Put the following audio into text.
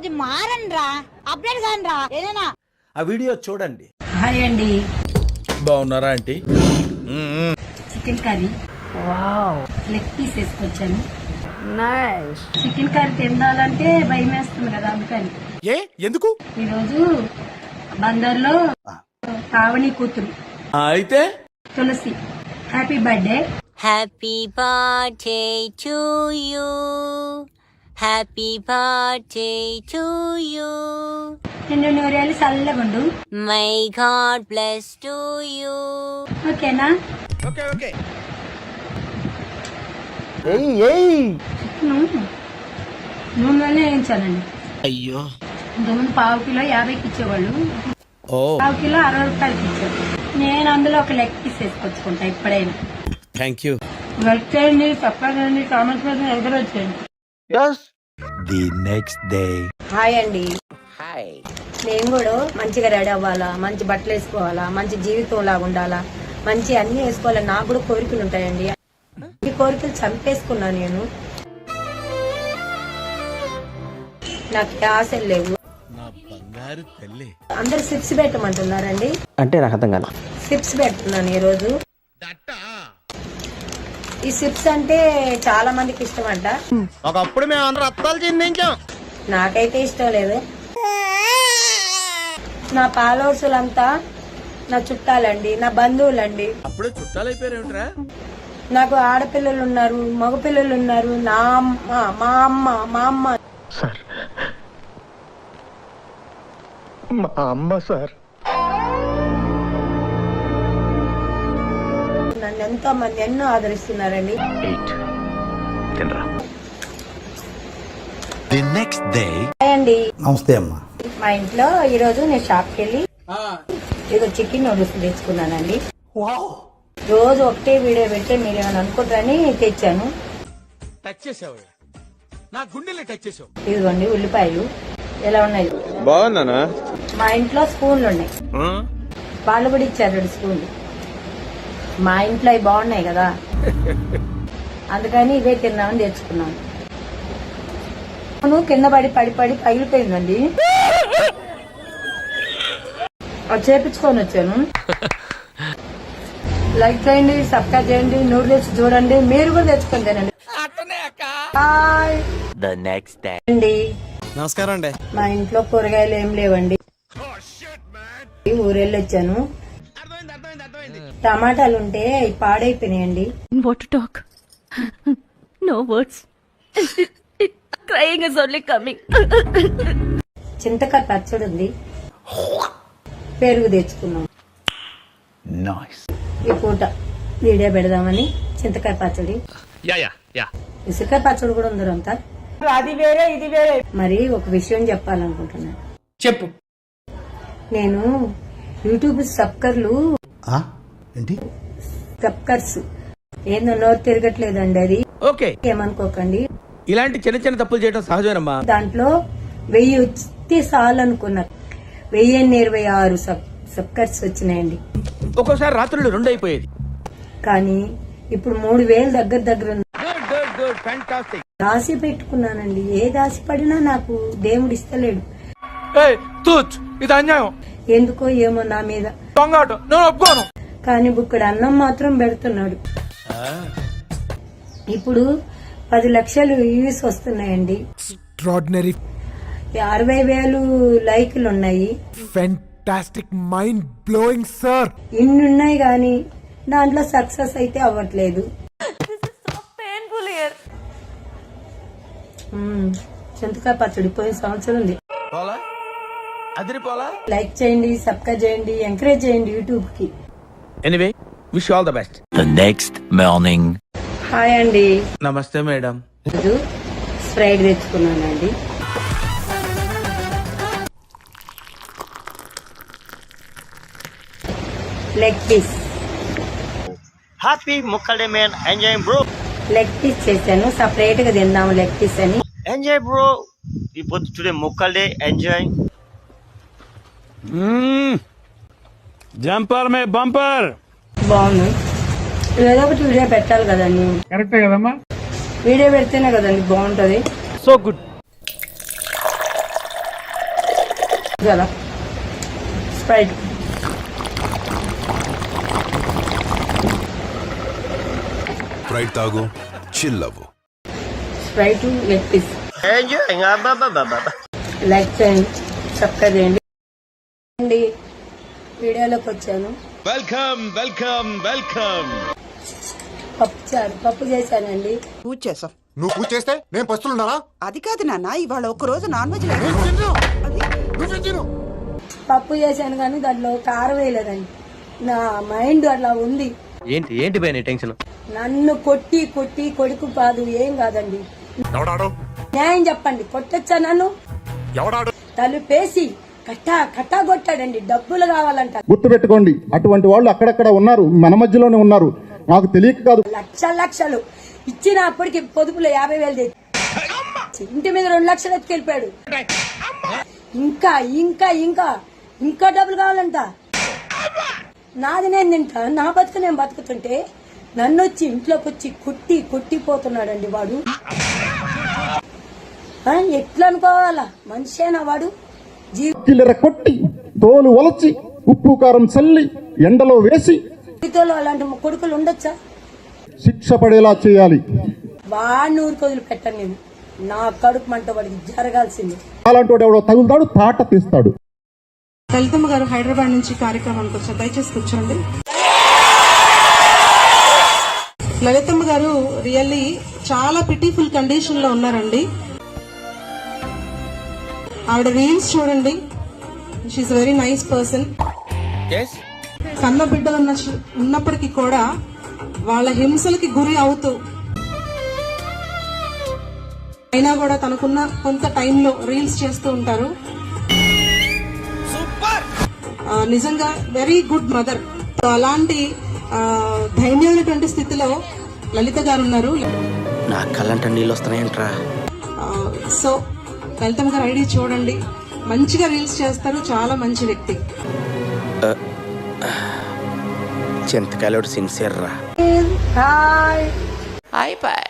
కొంచెం మారండి రా, అప్డేట్ కాని రా ఏదైనా. ఆ వీడియో చూడండి. హాయ్ అండి. బాగున్నారా aunty? Chicken curry leg piece వేసుకొచ్చాను. నైస్. చికెన్ కర్రీ తినాలంటే భయం వేస్తుంది కదా, అందుకని. ఎందుకు? ఈరోజు బందర్లో పావని కూతురు అయితే Tulasi happy birthday. Happy birthday to you, happy birthday to you, నిన్ను నూరేళ్ళు చల్లగుండు. My god bless to you. ఓకేనా? Okay okay. నూనెలోనే వేయించాలండి. అయ్యో. ఇంతకుముందు పావు కిలో 50కి ఇచ్చేవాళ్ళు, ఓ పావు కిలో 60 రూపాయలకి ఇచ్చారు. నేను అందులో ఒక లెగ్ పీస్ వేసుకొచ్చుకుంటా ఎప్పుడైనా. Thank you. లైక్ చేయండి, చెప్పండి, కామెంట్స్ మీద ఎంకరేజ్ చేయండి. The next day. హాయ్ అండి. హాయ్. నేను కూడా మంచిగా రెడీ అవ్వాలా, మంచి బట్టలు వేసుకోవాలా, మంచి జీవితం లాగా ఉండాలా, మంచి అన్ని వేసుకోవాలా. నాకు కూడా కోరికలు ఉంటాయండి. ఈ కోరికలు చంపేసుకున్నా నేను. నాకు ఏ ఆశలు లేవు. నా బంగారు తల్లి. అందరు సిప్స్ పెట్టమంటున్నారండి. అంటే నాకు అర్థం కాదు. సిప్స్ పెడుతున్నాను ఈరోజు. ఈ సిప్స్ అంటే చాలా మందికి ఇష్టం అంట. ఒకప్పుడు మేము అందరూ అత్తాలు చిందించాం. నాకైతే ఇష్టం లేదు. నా ఫాలోవర్సులంతా నా చుట్టాలండి, నా బంధువులండి. అప్పుడే చుట్టాలు అయిపోయారేమిట్రా? నాకు ఆడపిల్లలు ఉన్నారు, మగపిల్లలు ఉన్నారు. నా అమ్మ, మా అమ్మ, మా అమ్మ. సార్, మా అమ్మ సార్. నన్ను ఎంతో మంది ఎన్నో ఆదరిస్తున్నారండి. The next day. హాయ్ అండి. నమస్తే అమ్మా. మా ఇంట్లో ఈ రోజు నేను షాప్కి వెళ్ళి ఏదో చికెన్ నూడిల్స్ తెచ్చుకున్నానండి. రోజు ఒకటే వీడియో పెడితే మీరు ఏమైనా అనుకుంటారని తెచ్చాను. టచ్ చేసావు, నా గుండెల్ని టచ్ చేసావు. ఇదిగోండి ఉల్లిపాయలు ఎలా ఉన్నాయి. బాగున్నానా? మా ఇంట్లో స్పూన్లు ఉన్నాయి, వాళ్ళు కూడా ఇచ్చారు 2 స్పూన్లు. మా ఇంట్లో అవి బాగున్నాయి కదా, అందుకని ఇవే తిన్నామని తెచ్చుకున్నాను. కింద పడి పడి పడి పగిలిపోయిందండి, అది చేపించుకొని వచ్చాను. లైక్ చేయండి, సబ్స్క్రైబ్ చేయండి, నూడిల్స్ చూడండి, మీరు కూడా తెచ్చుకొని తినండి. హాయ్ అండి. నమస్కారం అండి. మా ఇంట్లో కూరగాయలు ఏం లేవండి, ఊరెళ్ళి వచ్చాను. టమాటాలు ఉంటే అవి పాడైపోయినాయండి. What to talk? No words. Crying is only coming. చింతకాయ పచ్చడి ఉంది, పెరుగు తెచ్చుకున్నాం. నైస్. ఈ పూట వీడియో పెడదామని చింతకాయ పచ్చడి, ఉసిరికాయ పచ్చడి కూడా ఉంది అంతా. అది వేరే ఇది వేరే. మరి ఒక విషయం చెప్పాలనుకుంటున్నాను. చెప్పు. నేను యూట్యూబ్ సబ్స్క్రైబర్లు ఏంటి సబ్స్క్రైబర్స్ ఏందో నోరు తిరగట్లేదండి, అది ఓకే. ఏమనుకోకండి. ఇలాంటి చిన్న చిన్న తప్పులు చేయడం సహజమేనమ్మా. దాంట్లో 1000 వస్తే చాలు అనుకున్నా, 1026 సబ్స్క్రైబర్స్ వచ్చినాయండి. ఒక్కోసారి రాత్రులు 2 అయిపోయేది. కానీ ఇప్పుడు 3000 దగ్గర ఉంది. Good fantastic. దాసి పెట్టుకున్నానండి, ఏ దాసి పడినా నాకు దేవుడు ఇస్తలేడు. ఇది అన్యాయం. ఎందుకో ఏమో నా మీద. నేను ఒప్పుకోను. కానీ బుక్కడు అన్నం మాత్రం పెడుతున్నాడు. ఇప్పుడు 10 లక్షలు వ్యూస్ వస్తున్నాయండి, 60,000 లైకులు ఉన్నాయి. Fantastic, mind blowing sir. ఇన్ని ఉన్నాయి గాని దాంట్లో సక్సెస్ అయితే అవ్వట్లేదు. చింతకాయ పచ్చడి పోయిన సంవత్సరం ఉంది. లైక్ చేయండి, సబ్స్క్రైబ్ చేయండి, ఎంకరేజ్ చేయండి యూట్యూబ్ కి. Anyway, wish all the best. The next morning. Hi అండి. నమస్తే మేడం. రోజు స్ప్రైట్ తెచ్చుకున్నానండి. Leg piece. హ్యాపీ ముక్కడే man, enjoy bro. Leg piece చేశాను, సపరేట్ గా తిందాము లెగ్ పీస్ అని. Enjoy bro. ఇప్పుడు టుడే ముక్కడే ఎంజాయ్. జంపర్ మే బంపర్. బాగుంది. ఏదో ఒకటి వీడియో పెట్టాలి కదండి. కరెక్టే కదమ్మా. వీడియో పెడితేనే కదండి బాగుంటది. So good. కదా స్ప్రైట్ స్ప్రైట్ తాగు చిల్ అవ్వు. Sprite leg piece Enjoy. Like చేయండి, సబ్స్క్రైబ్ చేయండి. వీడియోలోకి వచ్చాను. Welcome welcome welcome. పప్పు చేశానండి. పూజ చేసాం. నువ్వు పూజ చేస్తే నేను పస్తులున్నానా? అది కాదు నాన్న, ఇవాళ ఒక రోజు నాన్ వెజ్ లేదు. నువ్వే తిను. పప్పు చేశాను కానీ దాంట్లో కారం వేయలేదండి. నా మైండ్ అట్లా ఉంది. ఏంటి భయ నీ టెన్షన్? నన్ను కొట్టి కొడుకు కాదు, ఏం కాదండి. ఎవడాడు? న్యాయం చెప్పండి, కొట్టొచ్చా నన్ను? ఎవడాడు? తలుపేసి కట్టా కొట్టాడండి. డబ్బులు కావాలంట. గుర్తుపెట్టుకోండి, అటువంటి వాళ్ళు అక్కడక్కడ ఉన్నారు, మన మధ్యలోనే ఉన్నారు. నాకు తెలియక కాదు. లక్షలు ఇచ్చిన అప్పటికి పొదుపులో 50,000 తెచ్చి ఇంటి మీద 2 లక్షలు ఎత్తుకెళ్ళిపోయాడు. ఇంకా డబ్బులు కావాలంట. నాది నేను తింటా, నా బతుకు నేను బతుకుతుంటే నన్ను వచ్చి ఇంట్లోకి వచ్చి కొట్టిపోతున్నాడండి వాడు. ఎట్లా అనుకోవాలా? మనిషేనా వాడు? కిల్లెర కొట్టి తోలు ఒలచి ఉప్పు కారం చల్లి ఎండలో వేసి జీవితంలో అలాంటి కొడుకులు ఉండొచ్చా? శిక్ష పడేలా చేయాలి. వాడిని ఊరికి వదిలిపెట్టాను నేను. నా కడుపు మంట వాడికి జరగాల్సింది. అలాంటి వాడు ఎవడో తగులుతాడు, తాట తీస్తాడు. లలితమ్మ గారు హైదరాబాద్ నుంచి కార్యక్రమానికి వచ్చారు, దయచేసి కూర్చోండి. లలితమ్మ గారు రియల్లీ చాలా పిటిఫుల్ కండిషన్ లో ఉన్నారండి. ఆవిడ రీల్స్ చూడండి. She very nice person. కన్న బిడ్డలు ఉన్నప్పటికీ కూడా వాళ్ళ హింసలకి గురి అవుతూ అయినా కూడా తనకున్న కొంత టైంలో రీల్స్ చేస్తూ ఉంటారు. నిజంగా వెరీ గుడ్ మదర్. అలాంటి ధైర్యమైనటువంటి స్థితిలో లలిత గారు ఉన్నారు. నా కళ్ళంట నీళ్ళు వస్తున్నాయంట్రా. సో లలితమ్మ గారు ఐడి చూడండి, మంచిగా రీల్స్ చేస్తారు, చాలా మంచి వ్యక్తి. చింతకాయలు సిన్సియర్ రా. హాయ్. అయిపోయి